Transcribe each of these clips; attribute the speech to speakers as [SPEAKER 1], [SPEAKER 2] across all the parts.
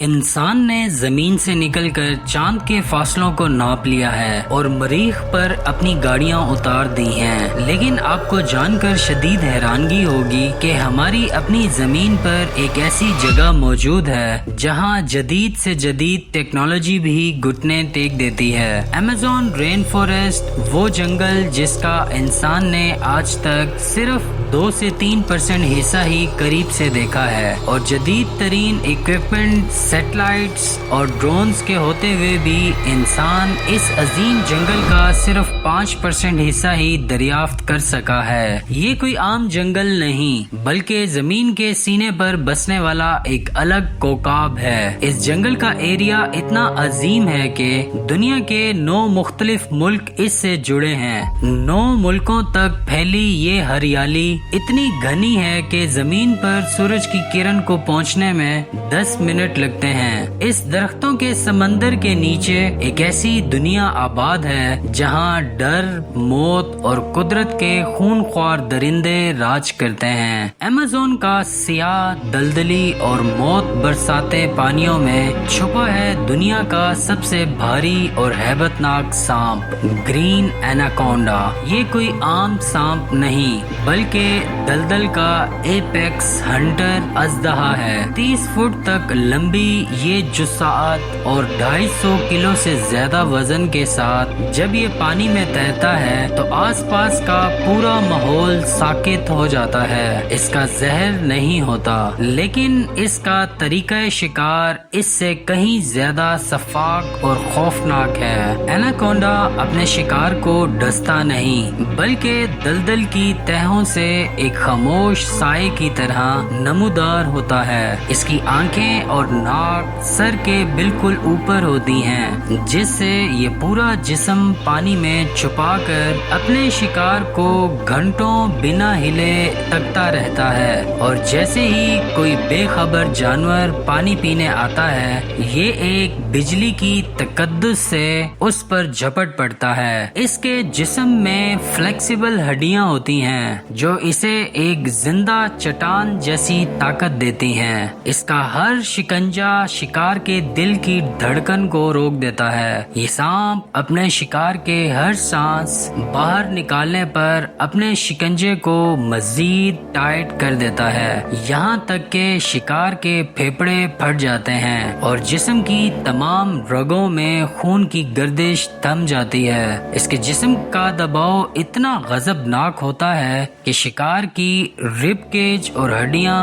[SPEAKER 1] انسان نے زمین سے نکل کر چاند کے فاصلوں کو ناپ لیا ہے اور مریخ پر اپنی گاڑیاں اتار دی ہیں، لیکن آپ کو جان کر شدید حیرانگی ہوگی کہ ہماری اپنی زمین پر ایک ایسی جگہ موجود ہے جہاں جدید سے جدید ٹیکنالوجی بھی گھٹنے ٹیک دیتی ہے۔ ایمیزون رین فارسٹ وہ جنگل جس کا انسان نے آج تک صرف 2 سے 3% حصہ ہی قریب سے دیکھا ہے، اور جدید ترین اکوپمنٹ، سیٹلائٹس اور ڈرونز کے ہوتے ہوئے بھی انسان اس عظیم جنگل کا صرف 5% حصہ ہی دریافت کر سکا ہے۔ یہ کوئی عام جنگل نہیں بلکہ زمین کے سینے پر بسنے والا ایک الگ کوکب ہے۔ اس جنگل کا ایریا اتنا عظیم ہے کہ دنیا کے 9 مختلف ملک اس سے جڑے ہیں۔ 9 ملکوں تک پھیلی یہ ہریالی اتنی گھنی ہے کہ زمین پر سورج کی کرن کو پہنچنے میں 10 منٹ لگتے ہیں۔ اس درختوں کے سمندر کے نیچے ایک ایسی دنیا آباد ہے جہاں ڈر، موت اور قدرت کے خونخوار درندے راج کرتے ہیں۔ ایمیزون کا سیاہ، دلدلی اور موت برساتے پانیوں میں چھپا ہے دنیا کا سب سے بھاری اور ہیبت ناک سانپ، گرین ایناکونڈا۔ یہ کوئی عام سانپ نہیں بلکہ دلدل کا ایپیکس ہنٹر اژدہا ہے۔ 30 فٹ تک لمبی یہ جسات اور 250 کلو سے زیادہ وزن کے ساتھ جب یہ پانی میں تیرتا ہے تو آس پاس کا پورا ماحول ساکت ہو جاتا ہے۔ اس کا زہر نہیں ہوتا، لیکن اس کا طریقہ شکار اس سے کہیں زیادہ شفاف اور خوفناک ہے۔ ایناکونڈا اپنے شکار کو ڈستا نہیں بلکہ دلدل کی تہوں سے ایک خاموش سائے کی طرح نمودار ہوتا ہے۔ اس کی آنکھیں اور ناک سر کے بالکل اوپر ہوتی ہیں، جس سے یہ پورا جسم پانی میں چھپا کر اپنے شکار کو گھنٹوں بنا ہلے تکتا رہتا ہے، اور جیسے ہی کوئی بے خبر جانور پانی پینے آتا ہے یہ ایک بجلی کی تقدس سے اس پر جھپٹ پڑتا ہے۔ اس کے جسم میں فلیکسیبل ہڈیاں ہوتی ہیں جو اسے ایک زندہ چٹان جیسی طاقت دیتی ہیں۔ اس کا ہر شکنجہ شکار کے دل کی دھڑکن کو روک دیتا ہے۔ یہ سانپ اپنے شکار کے ہر سانس باہر نکالنے پر اپنے شکنجے کو مزید ٹائٹ کر دیتا ہے، یہاں تک کہ شکار کے پھیپھڑے پھٹ جاتے ہیں اور جسم کی تمام رگوں میں خون کی گردش تھم جاتی ہے۔ اس کے جسم کا دباؤ اتنا غضبناک ہوتا ہے کہ شکار کی رب کیج اور ہڈیاں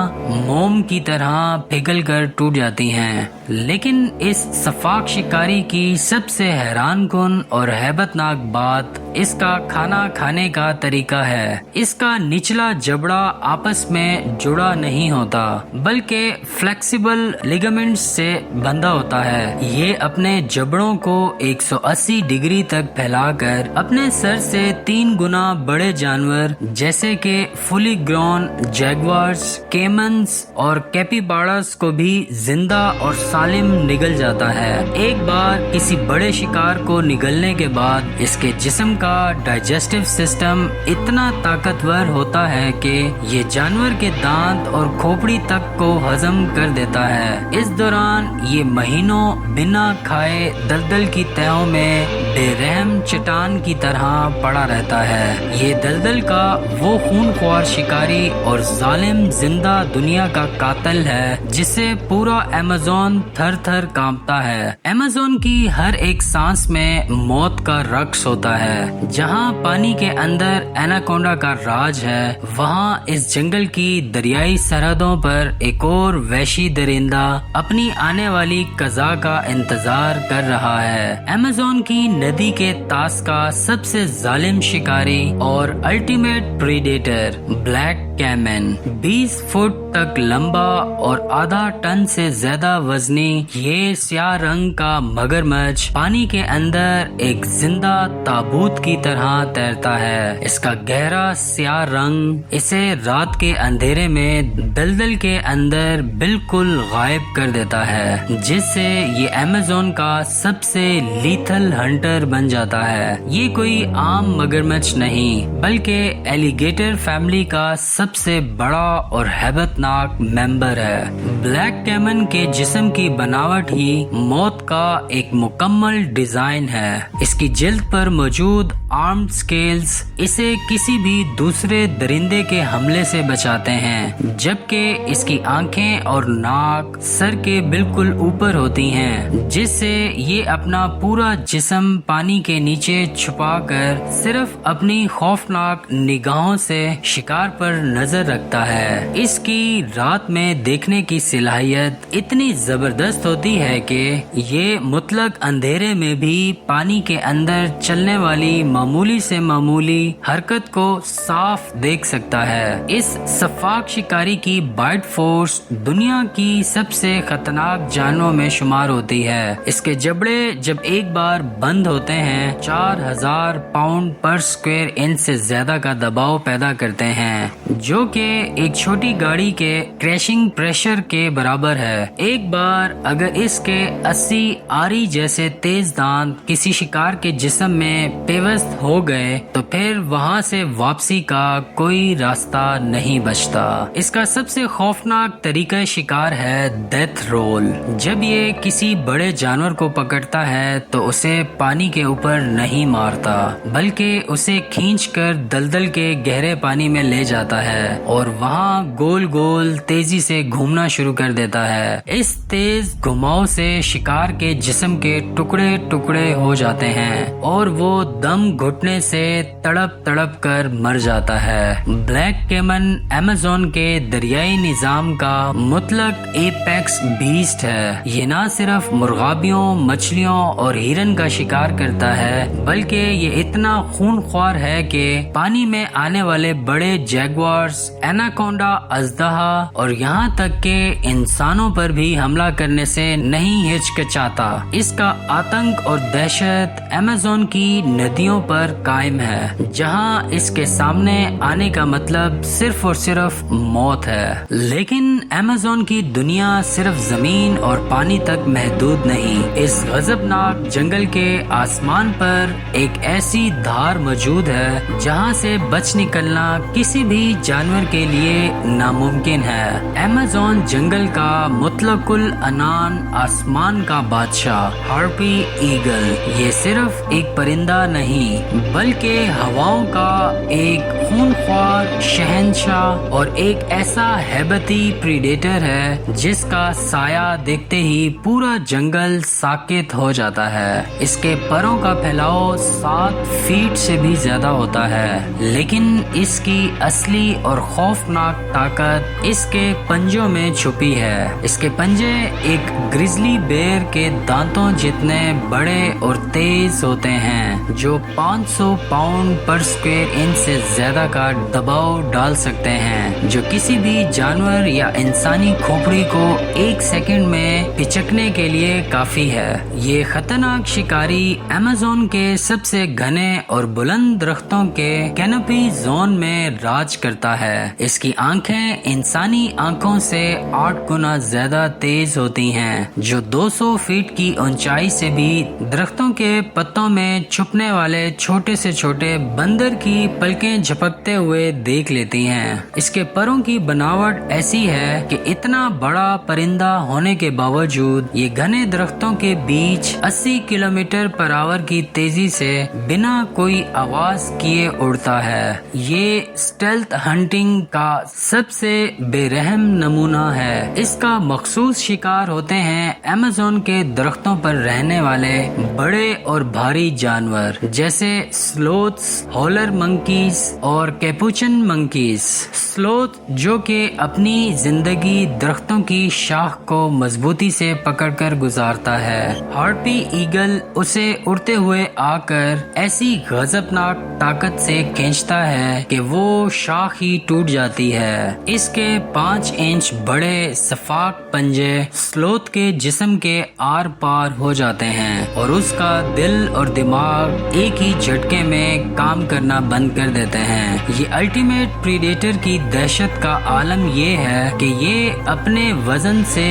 [SPEAKER 1] موم کی طرح پگھل کر ٹوٹ جاتی ہیں۔ لیکن اس شفاق شکاری کی سب سے حیران کن اور ہیبت ناک بات اس کا کھانا کھانے کا طریقہ ہے۔ اس کا نچلا جبڑا آپس میں جڑا نہیں ہوتا بلکہ فلیکسیبل لیگامنٹس سے بندھا ہوتا ہے۔ یہ اپنے جبڑوں کو 180 ڈگری تک پھیلا کر اپنے سر سے 3 گنا بڑے جانور جیسے کہ فلی گرون جیگوارز، کیمنز اور کیپیباراز کو بھی زندہ اور سالم نگل جاتا ہے۔ ایک بار کسی بڑے شکار کو نگلنے کے بعد اس کے جسم کا ڈائجسٹو سسٹم اتنا طاقتور ہوتا ہے کہ یہ جانور کے دانت اور کھوپڑی تک کو ہضم کر دیتا ہے۔ اس دوران یہ مہینوں بنا کھائے دلدل کی تہوں میں بے رحم چٹان کی طرح پڑا رہتا ہے۔ یہ دلدل کا وہ خونخوار شکاری اور ظالم زندہ دنیا کا قاتل ہے جسے پورا ایمیزون تھر تھر کانپتا ہے۔ ایمیزون کی ہر ایک سانس میں موت کا رقص ہوتا ہے۔ جہاں پانی کے اندر ایناکونڈا کا راج ہے، وہاں اس جنگل کی دریائی سرحدوں پر ایک اور وحشی درندہ اپنی آنے والی قضا کا انتظار کر رہا ہے۔ ایمیزون کی ندی کے طاس کا سب سے ظالم شکاری اور الٹیمیٹ پریڈیٹر بلیک کیمن، 20 فٹ تک لمبا اور آدھا ٹن سے زیادہ وزنی یہ سیاہ رنگ کا مگرمچھ پانی کے اندر ایک زندہ تابوت کی طرح تیرتا ہے۔ اس کا گہرا سیاہ رنگ اسے رات کے اندھیرے میں دلدل کے اندر بالکل غائب کر دیتا ہے، جس سے یہ ایمیزون کا سب سے لیتھل ہنٹر بن جاتا ہے۔ یہ کوئی عام مگرمچھ نہیں بلکہ ایلیگیٹر فیملی کا سب سب سے بڑا اور ہیبتناک ممبر ہے۔ بلیک کیمن کے جسم کی بناوٹ ہی موت کا ایک مکمل ڈیزائن ہے۔ اس کی جلد پر موجود آرمڈ سکیلز اسے کسی بھی دوسرے درندے کے حملے سے بچاتے ہیں، جبکہ اس کی آنکھیں اور ناک سر کے بالکل اوپر ہوتی ہیں، جس سے یہ اپنا پورا جسم پانی کے نیچے چھپا کر صرف اپنی خوفناک نگاہوں سے شکار پر نظر رکھتا ہے۔ اس کی رات میں دیکھنے کی صلاحیت اتنی زبردست ہوتی ہے کہ یہ مطلق اندھیرے میں بھی پانی کے اندر چلنے والی معمولی سے معمولی حرکت کو صاف دیکھ سکتا ہے۔ اس سفاک شکاری کی بائٹ فورس دنیا کی سب سے خطرناک جانوروں میں شمار ہوتی ہے۔ اس کے جبڑے جب ایک بار بند ہوتے ہیں 4000 پاؤنڈ پر سکوائر انچ سے زیادہ کا دباؤ پیدا کرتے ہیں، جو کہ ایک چھوٹی گاڑی کے کریشنگ پریشر کے برابر ہے۔ ایک بار اگر اس کے 80 آری جیسے تیز دانت کسی شکار کے جسم میں پیوست ہو گئے تو پھر وہاں سے واپسی کا کوئی راستہ نہیں بچتا۔ اس کا سب سے خوفناک طریقہ شکار ہے ڈیتھ رول۔ جب یہ کسی بڑے جانور کو پکڑتا ہے تو اسے پانی کے اوپر نہیں مارتا، بلکہ اسے کھینچ کر دلدل کے گہرے پانی میں لے جاتا ہے اور وہاں گول گول تیزی سے گھومنا شروع کر دیتا ہے۔ اس تیز گھماؤ سے شکار کے جسم کے ٹکڑے ٹکڑے ہو جاتے ہیں اور وہ دم گھٹنے سے تڑپ تڑپ کر مر جاتا ہے۔ بلیک کیمن ایمیزون کے دریائی نظام کا مطلق ایپیکس بیسٹ ہے۔ یہ نہ صرف مرغابیوں، مچھلیوں اور ہرن کا شکار کرتا ہے، بلکہ یہ اتنا خون خوار ہے کہ پانی میں آنے والے بڑے جیگوارز، ایناکونڈا، اژدہا اور یہاں تک کہ انسانوں پر بھی حملہ کرنے سے نہیں ہچکچاتا۔ اس کا آتنک اور دہشت ایمیزون کی ندیوں پر قائم ہے، جہاں اس کے سامنے آنے کا مطلب صرف اور صرف موت ہے۔ لیکن ایمیزون کی دنیا صرف زمین اور پانی تک محدود نہیں۔ اس غضبناک جنگل کے آسمان پر ایک ایسی دھار موجود ہے جہاں سے بچ نکلنا کسی بھی جانور کے لیے ناممکن ہے۔ ایمیزون جنگل کا مطلق العنان آسمان کا بادشاہ ہارپی ایگل یہ صرف ایک پرندہ نہیں بلکہ ہواؤں کا ایک خونخوار شہنشاہ اور ایک ایسا ہیبتی پریڈیٹر ہے جس کا سایہ دیکھتے ہی پورا جنگل ساکت ہو جاتا ہے۔ اس کے پروں کا پھیلاؤ 7 فیٹ سے بھی زیادہ ہوتا ہے، لیکن اس کی اصلی اور خوفناک طاقت اس کے پنجوں میں چھپی ہے۔ اس کے پنجے ایک گریزلی بیئر کے دانتوں جتنے بڑے اور تیز ہوتے ہیں، جو 500 پاؤنڈ پر سکوائر انچ سے زیادہ کا دباؤ ڈال سکتے ہیں، جو کسی بھی جانور یا انسانی کھوپڑی کو 1 سیکنڈ میں پچکنے کے لیے کافی ہے۔ یہ خطرناک شکاری ایمیزون کے سب سے گھنے اور بلند درختوں کے کینوپی زون میں راج کرتا ہے۔ اس کی آنکھیں انسانی آنکھوں سے 8 گنا زیادہ تیز ہوتی ہیں، جو 200 فیٹ کی اونچائی سے بھی درختوں کے پتوں میں چھپنے والے چھوٹے سے چھوٹے بندر کی پلکیں جھپکتے ہوئے دیکھ لیتی ہیں۔ اس کے پروں کی بناوٹ ایسی ہے کہ اتنا بڑا پرندہ ہونے کے باوجود یہ گھنے درختوں کے بیچ 80 کلومیٹر پر آور کی تیزی سے بنا کوئی آواز کیے اڑتا ہے۔ یہ اسٹیلتھ ہنٹنگ کا سب سے بے رحم نمونہ ہے۔ اس کا مخصوص شکار ہوتے ہیں ایمیزون کے درختوں پر رہنے والے بڑے اور بھاری جانور جیسے سلوتھس، ہولر منکیز اور کیپوچن منکیز۔ سلوتھ جو کہ اپنی زندگی درختوں کی شاخ کو مضبوطی سے پکڑ کر گزارتا ہے، ہارپی ایگل اسے اڑتے ہوئے آ کر ایسی غضبناک طاقت سے کھینچتا ہے کہ وہ شاخ ہی ٹوٹ جاتی ہے۔ اس کے 5 انچ بڑے سفاک پنجے سلوتھ کے جسم کے آر پار ہو جاتے ہیں اور اس کا دل اور دماغ ایک ہی جھٹکے میں کام کرنا بند کر دیتے ہیں۔ یہ الٹیمیٹ پریڈیٹر کی دہشت کا عالم یہ ہے کہ یہ اپنے وزن سے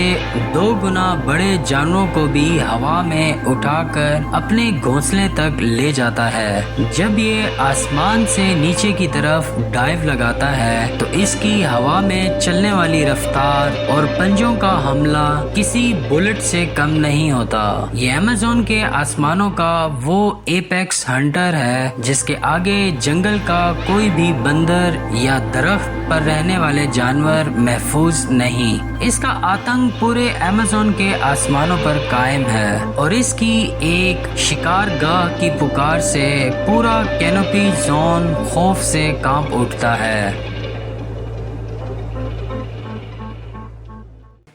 [SPEAKER 1] 2 گنا بڑے جانوروں کو بھی ہوا میں اٹھا کر اپنے گھونسلے تک لے جاتا ہے۔ جب یہ آسمان سے نیچے کی طرف ڈائیو لگاتا جاتا ہے تو اس کی ہوا میں چلنے والی رفتار اور پنجوں کا حملہ کسی بلٹ سے کم نہیں ہوتا۔ یہ ایمیزون کے آسمانوں کا وہ ایپیکس ہنٹر ہے جس کے آگے جنگل کا کوئی بھی بندر یا درخت پر رہنے والے جانور محفوظ نہیں۔ اس کا آتنک پورے ایمیزون کے آسمانوں پر قائم ہے اور اس کی ایک شکار گاہ کی پکار سے پورا کینوپی زون خوف سے کانپ اٹھتا ہے۔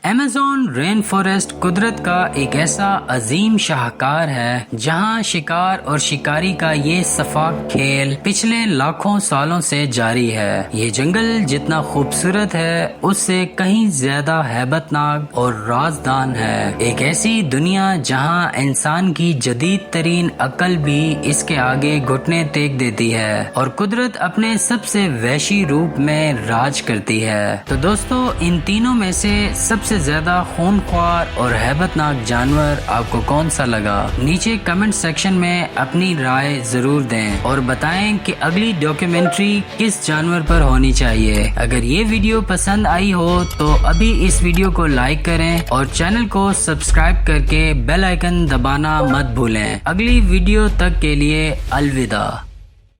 [SPEAKER 1] ایمیزون رین فارسٹ قدرت کا ایک ایسا عظیم شاہکار ہے جہاں شکار اور شکاری کا یہ شفاف کھیل پچھلے لاکھوں سالوں سے جاری ہے۔ یہ جنگل جتنا خوبصورت ہے اس سے کہیں زیادہ ہیبت ناک اور رازدان ہے۔ ایک ایسی دنیا جہاں انسان کی جدید ترین عقل بھی اس کے آگے گھٹنے ٹیک دیتی ہے اور قدرت اپنے سب سے وحشی روپ میں راج کرتی ہے۔ تو دوستو، ان تینوں میں سے سب سے زیادہ خونخوار اور ہیبت ناک جانور آپ کو کون سا لگا؟ نیچے کمنٹ سیکشن میں اپنی رائے ضرور دیں اور بتائیں کہ اگلی ڈاکیومنٹری کس جانور پر ہونی چاہیے۔ اگر یہ ویڈیو پسند آئی ہو تو ابھی اس ویڈیو کو لائک کریں اور چینل کو سبسکرائب کر کے بیل آئیکن دبانا مت بھولیں۔ اگلی ویڈیو تک کے لیے الوداع۔